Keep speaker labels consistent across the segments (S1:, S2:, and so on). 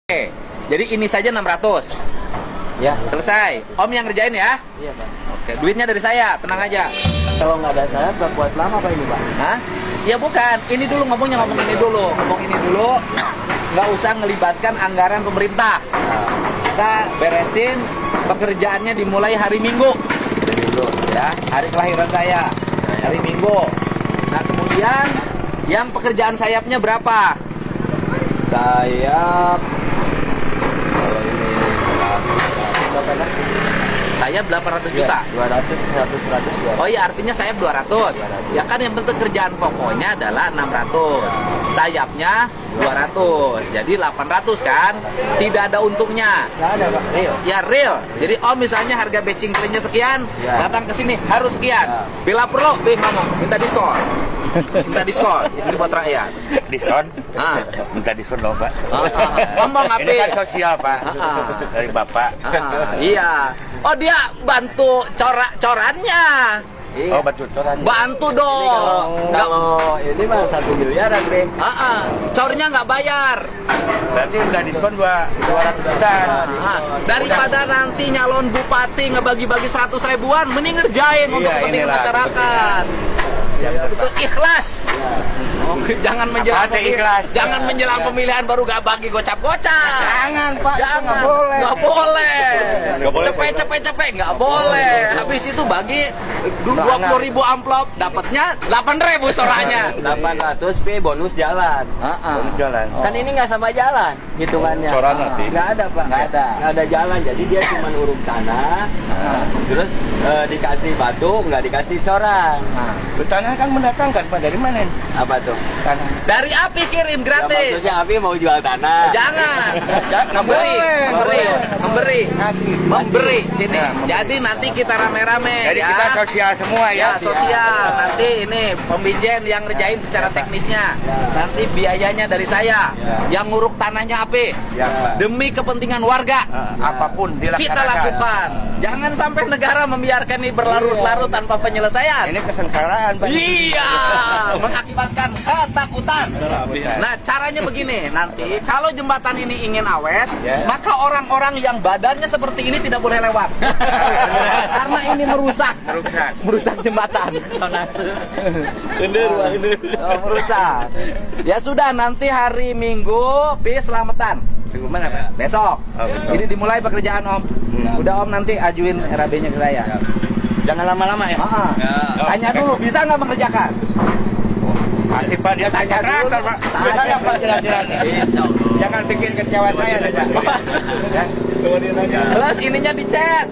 S1: Oke, jadi ini saja 600.
S2: Ya.
S1: Selesai. Om yang ngerjain ya?
S2: Iya, Pak.
S1: Oke, duitnya dari saya, tenang aja.
S2: Kalau nggak ada saya, nggak buat lama Pak ini, Pak.
S1: Hah? Ya bukan, ini dulu ngomong ini dulu. Ngomong ini dulu, nggak usah ngelibatkan anggaran pemerintah. Kita beresin pekerjaannya dimulai hari Minggu. Ya, hari kelahiran saya. Hari Minggu. Nah, kemudian yang pekerjaan sayapnya berapa?
S2: Sayap. Kalau ini berapa kan?
S1: Sayap 800 juta.
S2: 200, 100, 200.
S1: Oh iya, artinya sayap 200. Ya kan yang penting kerjaan pokoknya adalah 600. Sayapnya 200. Jadi 800 kan? Tidak ada untungnya.
S2: Nggak ada, Pak. Real.
S1: Ya real. Jadi misalnya harga batching cleannya sekian,
S2: Ya.
S1: datang ke sini harus sekian.
S2: Ya.
S1: Bila perlu, ngomong minta diskon. Minta diskon. Ini buat rakyat.
S3: Diskon?
S1: Ah.
S3: Minta diskon dong, Pak.
S1: Ngomong apa?
S3: Ini kan sosial, Pak. Dari Bapak.
S1: Iya. Oh, dia bantu corannya.
S2: Iya.
S3: Oh, bantu coran.
S1: Bantu
S2: Ini
S1: dong.
S2: kalau ini mah 1 miliaran, Bre.
S1: Cornya nggak bayar.
S3: Berarti udah diskon 200 juta.
S1: Daripada nanti nyalon bupati ngebagi-bagi 100 ribuan, mending ngerjain untuk kepentingan
S3: inilah,
S1: masyarakat. Itu ikhlas. Jangan menjelang
S3: ikhlas.
S1: Jangan menjelang pemilihan baru gak bagi gocap-gocap.
S2: Jangan, Pak.
S1: Jangan.
S2: Nggak boleh.
S1: Nggak boleh.
S3: Nggak boleh,
S1: Cepet-cepet nggak boleh. Habis itu bagi 20.000 amplop, dapatnya 8.000 soranya.
S2: 800 P bonus jalan.
S3: Bonus jalan.
S2: Kan ini nggak sama jalan hitungannya.
S3: Coran nanti.
S2: Nggak ada, Pak.
S1: Nggak ada.
S2: Nggak ada jalan. Jadi dia cuma uruk tanah. Terus dikasih batu, nggak dikasih coran.
S3: Tanah kan mendatangkan, Pak. Dari mana?
S2: Apa tuh?
S3: Tanah.
S1: Dari api kirim
S2: Ya,
S1: gratis.
S2: maksudnya Abi mau jual tanah.
S1: Jangan. Memberi sini. Jadi nanti kita rame-rame.
S3: Jadi
S1: ya.
S3: kita sosial semua
S1: Ya,
S3: ya.
S1: sosial. Nanti ini pembijen yang ngerjain secara teknisnya. Nanti biayanya dari saya. Yang nguruk tanahnya api.
S3: Ya.
S1: Demi kepentingan warga.
S3: Apapun dilaksanakan.
S1: Kita lakukan. Jangan sampai negara membiarkan ini berlarut-larut tanpa penyelesaian.
S3: Ini kesengsaraan, Pak.
S1: Iya, mengakibatkan ketakutan. Nah, caranya begini, nanti kalau jembatan ini ingin awet, maka orang-orang yang badannya seperti ini tidak boleh lewat. Karena ini merusak jembatan. Merusak. Ya sudah, nanti hari Minggu, selamatan.
S3: Minggu mana, Pak?
S1: Besok.
S3: Oh, besok.
S1: Ini dimulai pekerjaan Om. Udah Om nanti ajuin RAB-nya ke saya.
S3: Jangan lama-lama ya.
S1: Tanya dulu, bisa nggak mengerjakan?
S3: Pasti, Pak, dia tanya traktor, Pak. Bisa ya, Pak, jelas-jelas. Jangan bikin kecewa saya, deh, Pak. Ya.
S1: Plus ininya dicat.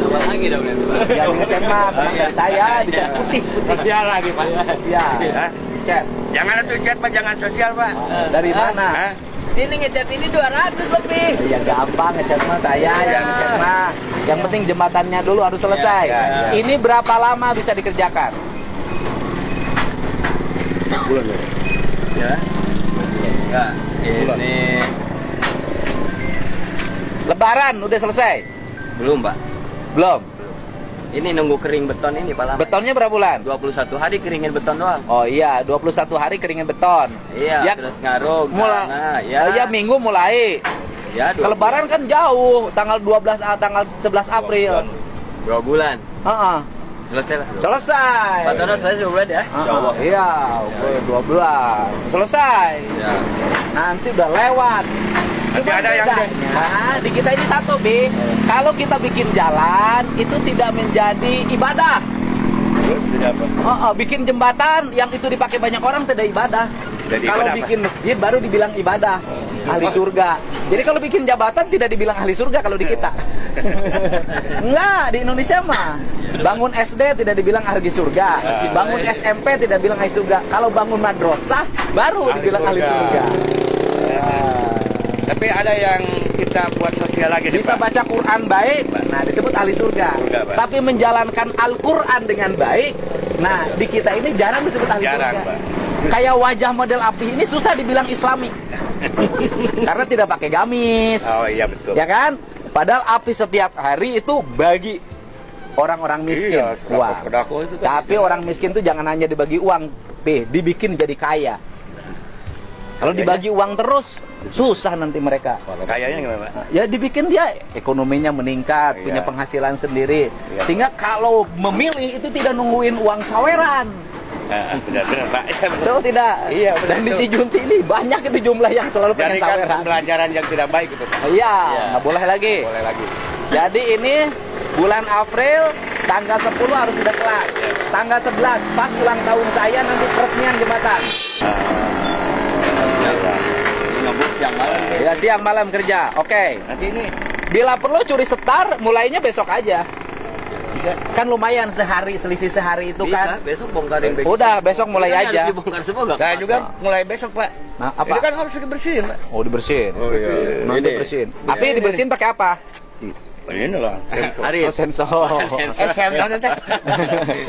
S2: Apa lagi dong itu, Pak?
S1: Yang ngecat mah teman dari saya dicat putih.
S3: Sosial lagi, Pak.
S1: Sosial.
S3: Hah?
S1: Dicat.
S3: Jangan itu chat, Pak, jangan sosial, Pak.
S1: Dari mana?
S3: Hah?
S2: Ini ngecat ini 200 lebih.
S1: Ya gampang ngecat mah saya yang ngecat mah. Yang penting jembatannya dulu harus selesai.
S3: Ya.
S1: Ini berapa lama bisa dikerjakan?
S3: Bulan ya.
S2: Enggak. Ini
S1: Lebaran udah selesai?
S2: belum, Pak.
S1: Belum.
S2: Ini nunggu kering beton ini, Pak, lama.
S1: Betonnya berapa bulan?
S2: 21 hari keringin beton doang.
S1: Oh iya, 21 hari keringin beton.
S2: Iya,
S1: Ya,
S2: terus ngaruk.
S1: mulai.
S2: tanah,
S1: Oh iya, Minggu mulai.
S2: Ya,
S1: Ke Lebaran kan jauh, tanggal 11 April.
S2: 2 bulan. Selesai lah.
S1: Selesai.
S2: Pak Tono selesai 2 bulan ya?
S1: Iya, 12. Selesai.
S2: Ya.
S1: Nanti udah lewat.
S3: Nanti
S1: Cuma
S3: ada yang
S1: bedanya, di kita ini satu, Bi. Kalau kita bikin jalan, itu tidak menjadi ibadah.
S3: Sudah, Pak.
S1: Bikin jembatan yang itu dipakai banyak orang tidak ibadah.
S3: Jadi
S1: Kalau
S3: ibadah apa?
S1: bikin masjid baru dibilang ibadah. Ahli surga. Jadi kalau bikin jabatan tidak dibilang ahli surga kalau di kita. Enggak, di Indonesia mah. Bangun SD tidak dibilang ahli surga. Bangun SMP tidak bilang ahli surga. Kalau bangun madrasah baru dibilang ahli surga.
S3: Tapi ada yang kita buat sosial lagi,
S1: Bisa
S3: Pak.
S1: baca Quran baik, nah disebut ahli surga.
S3: Pak.
S1: Tapi menjalankan Al-Quran dengan baik, nah di kita ini jarang disebut ahli
S3: Jarang,
S1: surga.
S3: Pak.
S1: Kayak wajah model api ini susah dibilang Islami. Karena tidak pakai gamis.
S3: Oh iya, betul.
S1: Ya kan? Padahal api setiap hari itu bagi orang-orang miskin
S3: Iya,
S1: uang.
S3: sodako itu kan.
S1: Tapi orang miskin tuh jangan hanya dibagi uang, dibikin jadi kaya. Kalau dibagi uang terus, susah nanti mereka.
S3: Kayaknya gimana, Pak?
S1: Ya dibikin dia ekonominya meningkat,
S3: Iya.
S1: punya penghasilan sendiri.
S3: Iya.
S1: Sehingga kalau memilih itu tidak nungguin uang saweran.
S3: Benar-benar, Pak. Ya, benar.
S1: Betul tidak?
S3: Iya, benar
S1: Dan di
S3: itu.
S1: Sijunti ini banyak itu jumlah yang selalu pengen
S3: Jadi kan
S1: saweran.
S3: pembelajaran yang tidak baik itu, Pak.
S1: Iya,
S3: Iya.
S1: nggak boleh lagi.
S3: Boleh lagi.
S1: Jadi ini bulan April tanggal 10 harus sudah kelar. Tanggal 11 pas ulang tahun saya nanti peresmian jembatan.
S2: Ngebut yang malam.
S1: Ya siang malam kerja. Oke.
S3: Nanti ini
S1: Bila perlu curi setar mulainya besok aja. Bisa. Kan lumayan sehari selisih sehari itu
S2: Bisa,
S1: kan.
S2: besok bongkarin
S1: Udah, besok mulai
S2: Kan
S1: aja.
S2: Harus dibongkar semua nggak
S3: saya
S2: kuat,
S3: juga
S2: Pak.
S3: mulai besok, Pak.
S1: Nah, apa?
S3: Ini kan harus dibersihin, Pak.
S1: Oh, dibersihin.
S2: Oh iya.
S1: Nanti
S2: Ini.
S1: dibersihin. Tapi dibersihin pakai apa?
S3: Ini lah.
S2: Aris.
S1: Oh, sensor.
S3: Sensor nanti.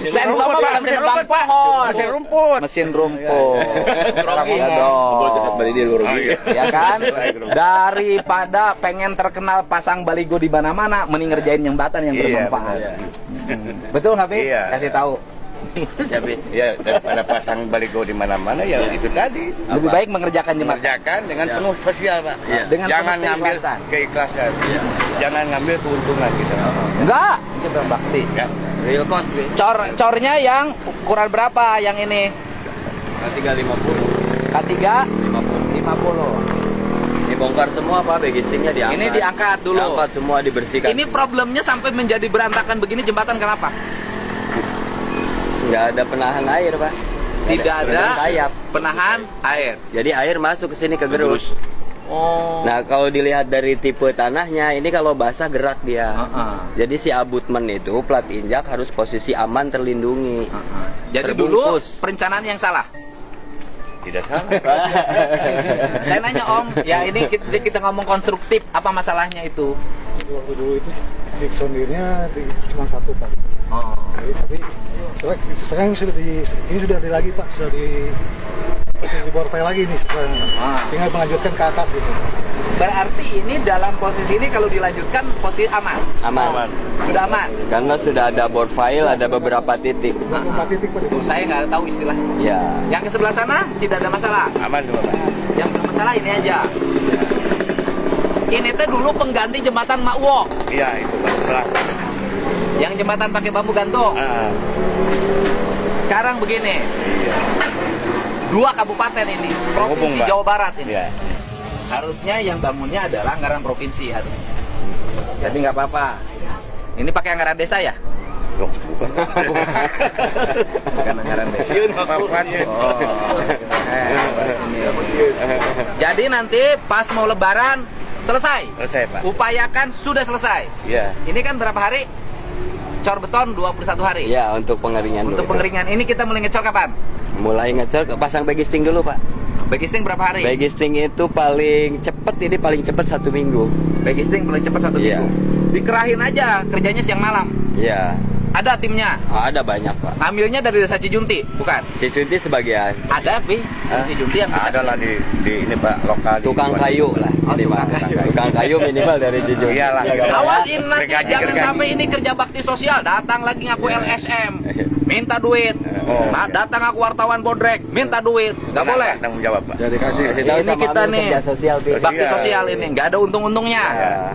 S1: Sensor
S3: Rumput,
S1: mah
S3: Pak.
S1: mesin
S3: Mesin rumput, Pak.
S1: pohon.
S3: Mesin rumput.
S1: Mesin rumput.
S3: Grogi.
S1: Ya dong.
S3: Oh, iya.
S1: Ya kan? Daripada pengen terkenal pasang baligo di mana-mana, mending ngerjain jembatan yang
S3: Iya,
S1: bermanfaat.
S3: benar.
S1: Betul nggak, Pi?
S3: Iya.
S1: Kasih tahu.
S2: Tapi
S3: Ya, daripada pasang baligo di mana-mana ya itu tadi.
S1: Lebih baik mengerjakan jembatan.
S3: Mengerjakan dengan
S2: Ya.
S3: penuh sosial, Pak.
S2: Iya.
S1: Dengan
S3: Jangan
S1: penuh
S3: ngambil
S1: keikhlasan.
S3: keikhlasan. Jangan ngambil keuntungan gitu.
S1: Enggak, kita bakti.
S3: Ya.
S2: real cost nih.
S1: Cornya yang ukuran berapa yang ini?
S2: K350.
S1: K3
S2: 50.
S1: 50.
S2: Dibongkar semua Pak, begistingnya diangkat.
S1: Ini diangkat dulu.
S2: Diangkat semua dibersihkan.
S1: Ini problemnya sampai menjadi berantakan begini jembatan kenapa?
S2: nggak ada penahan air Pak.
S1: Tidak ada
S2: Penahan sayap.
S1: penahan air.
S2: Jadi air masuk ke sini ke gerus.
S1: Oh.
S2: Nah kalau dilihat dari tipe tanahnya, ini kalau basah gerak dia. Jadi si abutmen itu plat injak harus posisi aman terlindungi.
S1: Jadi dulu
S2: Terbungkus.
S1: perencanaan yang salah.
S3: Tidak salah.
S1: Saya nanya Om, ya ini kita ngomong konstruktif, apa masalahnya itu?
S4: Waktu dulu itu diksondirnya cuma satu Pak.
S1: Oh.
S4: Tapi sekarang ini sudah di lagi Pak, sudah di borfai lagi nih sekarang. Tinggal melanjutkan ke atas gitu.
S1: Berarti ini dalam posisi ini kalau dilanjutkan posisi aman.
S2: Aman.
S1: Sudah aman.
S2: Karena sudah ada board file, ada beberapa titik.
S4: 24 titik Pak.
S1: Tuh, saya nggak tahu istilahnya.
S2: Ya.
S1: Yang ke sebelah sana tidak ada masalah.
S3: Aman semua, Pak.
S1: Yang bermasalah ini aja. Ini tuh dulu pengganti jembatan Makwo.
S3: Iya, itu Pak. Sebelah.
S1: Yang jembatan pakai bambu gantung. Sekarang begini.
S3: Iya.
S1: 2 kabupaten ini,
S3: Penghubung,
S1: provinsi
S3: Pak.
S1: Jawa Barat ini.
S3: Iya.
S1: Harusnya yang bangunnya adalah anggaran provinsi harusnya. Tapi nggak apa-apa. Ini pakai anggaran desa ya?
S3: Loh, bukan.
S1: Bukan anggaran desa.
S3: Papannya.
S1: Oh. Jadi nanti pas mau lebaran selesai.
S3: Selesai, Pak.
S1: Upayakan sudah selesai.
S3: Iya.
S1: Ini kan berapa hari? Cor beton 21 hari.
S2: Ya untuk pengeringan
S1: Untuk
S2: dulu.
S1: pengeringan ini kita mulai ngecor kapan?
S2: Mulai ngecor, pasang begisting dulu Pak.
S1: Bagisting berapa hari?
S2: Begisting itu paling cepet, ini paling cepet 1 minggu.
S1: Bagisting paling cepat 1
S2: Iya.
S1: minggu. Dikerahin aja, kerjanya siang malam.
S2: Ya.
S1: Ada timnya.
S2: Ada banyak Pak.
S1: Ambilnya dari desa Cijunti, bukan?
S2: Cicunti sebagian
S1: Ada, Pi. Cijunti yang bisa.
S3: Ada lah di ini Pak lokal di
S2: tukang
S3: Iwan.
S2: kayu lah.
S1: Oh,
S2: Ini,
S1: tukang
S2: Pak.
S1: kayu.
S2: Tukang kayu minimal dari Cicunti.
S3: Iyalah.
S1: Awasin nanti
S3: Gergaji,
S1: jangan
S3: gergaji.
S1: sampai ini kerja bakti sosial, datang lagi ngaku LSM, minta duit.
S3: Oh.
S1: Datang aku wartawan bodrek, minta duit. Nggak boleh.
S3: Tanggung jawab, Pak.
S4: Jadi kasih.
S2: Kasih tahu
S1: Ini
S2: sama
S1: kita
S2: Amil
S1: nih.
S2: kerja sosial, Pi.
S1: Bakti sosial ini nggak ada untung-untungnya.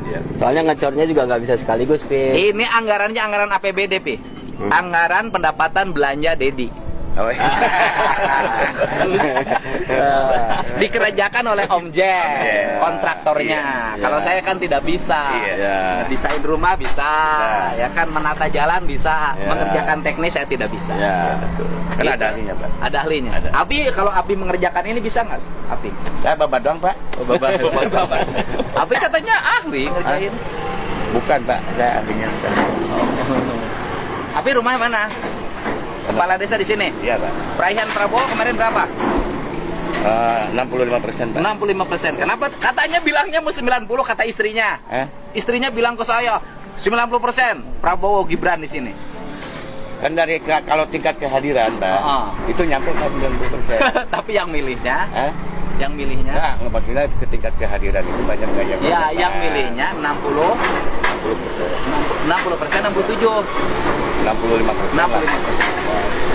S3: Iya.
S2: Soalnya ngecornya juga nggak bisa sekaligus, Pi.
S1: Ini anggarannya anggaran APBD, Pi. Anggaran pendapatan belanja Dedi.
S3: Oh, iya.
S1: Dikerjakan oleh Om Jen,
S3: Iya.
S1: kontraktornya.
S2: Iya.
S1: Kalau saya kan tidak bisa.
S3: Iya.
S1: Desain rumah bisa,
S3: Iya.
S1: ya kan menata jalan bisa,
S2: Iya.
S1: mengerjakan teknis saya tidak bisa.
S2: Ya.
S3: Kan ada ahlinya, Pak.
S1: Ada ahlinya.
S3: Ada.
S1: Abi kalau Abi mengerjakan ini bisa nggak? Abi.
S3: Saya babat doang, Pak.
S1: Abi katanya ahli ngerjain.
S3: Bukan, Pak. Saya ahlinya.
S1: Abi rumah mana? Kepala desa di sini.
S3: Iya, Pak.
S1: Peraihan Prabowo kemarin berapa?
S3: 65%, Pak.
S1: 65%. Kenapa? Katanya bilangnya mau 90 kata istrinya. Istrinya bilang ke saya 90% Prabowo Gibran di sini.
S3: Kan dari kalau tingkat kehadiran, Pak, itu nyampe ke 90%.
S1: Tapi yang milihnya,
S3: Hah?
S1: yang milihnya,
S3: Nah, maksudnya ke tingkat kehadiran itu banyak gaya.
S1: ya yang milihnya 60%, 67,
S3: 65%.
S1: 65%.